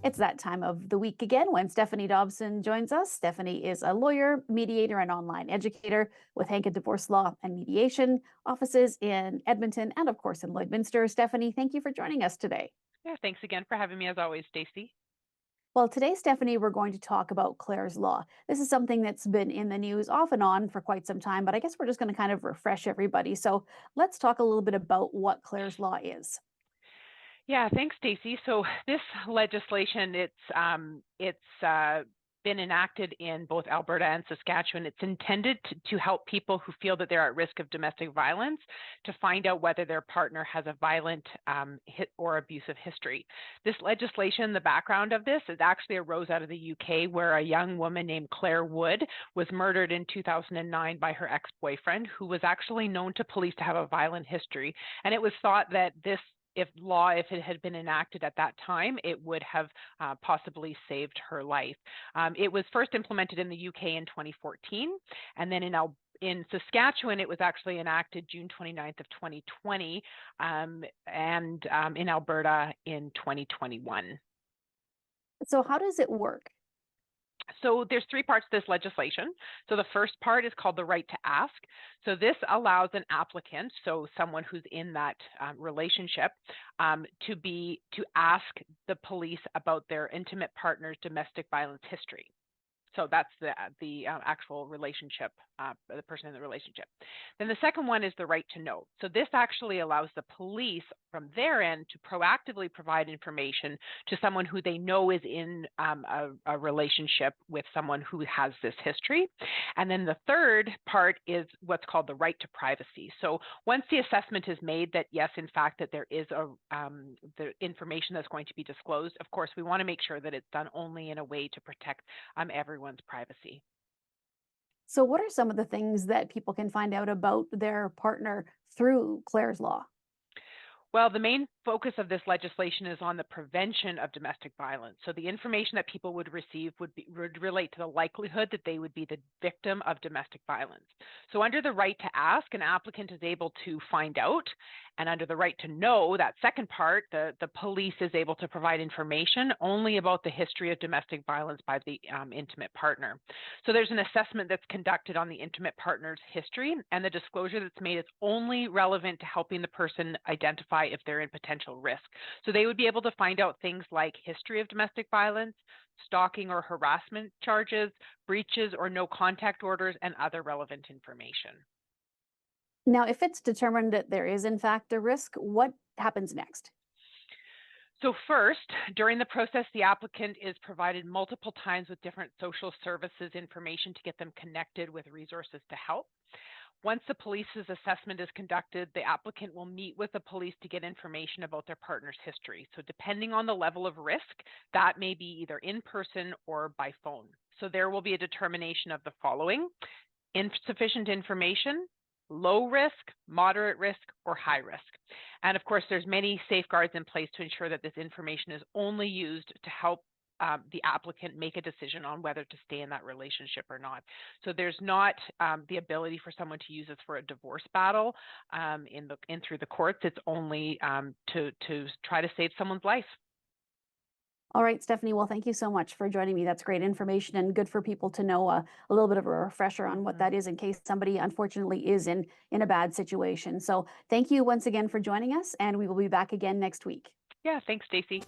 It's that time of the week again when Stephanie Dobson joins us. Stephanie is a lawyer, mediator, and online educator with Hankett Divorce Law and Mediation offices in Edmonton and, of course, in Lloydminster. Stephanie, thank you for joining us today. Yeah, thanks again for having me as always, Stacey. Well, today, Stephanie, we're going to talk about Clare's Law. This is something that's been in the news off and on for quite some time, but I guess we're just going to kind of refresh everybody. So let's talk a little bit about what Clare's Law is. Yeah, thanks, Stacey. So this legislation, it's been enacted in both Alberta and Saskatchewan. It's intended to help people who feel that they're at risk of domestic violence to find out whether their partner has a violent hit or abusive history. This legislation, the background of this, it actually arose out of the UK, where a young woman named Claire Wood was murdered in 2009 by her ex-boyfriend, who was actually known to police to have a violent history. And it was thought that this if it had been enacted at that time, it would have possibly saved her life. It was first implemented in the UK in 2014, and then in Saskatchewan, it was actually enacted June 29th of 2020, and in Alberta in 2021. So how does it work? So there's three parts to this legislation. So the first part is called the right to ask. So this allows an applicant, so someone who's in that relationship, to ask the police about their intimate partner's domestic violence history. So that's the actual relationship, the person in the relationship. Then the second one is the right to know. So this actually allows the police from their end to proactively provide information to someone who they know is in a relationship with someone who has this history. And then the third part is what's called the right to privacy. So once the assessment is made that yes, in fact, that there is the information that's going to be disclosed, of course, we want to make sure that it's done only in a way to protect everyone's privacy. So, what are some of the things that people can find out about their partner through Clare's Law? Well, the main focus of this legislation is on the prevention of domestic violence. So the information that people would receive would relate to the likelihood that they would be the victim of domestic violence. So under the right to ask, an applicant is able to find out, and under the right to know, that second part, the police is able to provide information only about the history of domestic violence by the intimate partner. So there's an assessment that's conducted on the intimate partner's history, and the disclosure that's made is only relevant to helping the person identify if they're in potential risk. So they would be able to find out things like history of domestic violence, stalking or harassment charges, breaches or no contact orders, and other relevant information. Now, if it's determined that there is, in fact, a risk, what happens next? So first, during the process, the applicant is provided multiple times with different social services information to get them connected with resources to help. Once the police's assessment is conducted, the applicant will meet with the police to get information about their partner's history. So depending on the level of risk, that may be either in person or by phone. So there will be a determination of the following: insufficient information, low risk, moderate risk, or high risk. And of course, there's many safeguards in place to ensure that this information is only used to help the applicant make a decision on whether to stay in that relationship or not. So there's not the ability for someone to use this for a divorce battle through the courts. It's only to try to save someone's life. All right, Stephanie. Well, thank you so much for joining me. That's great information and good for people to know a little bit of a refresher on what that is in case somebody unfortunately is in a bad situation. So thank you once again for joining us, and we will be back again next week. Yeah, thanks, Stacey.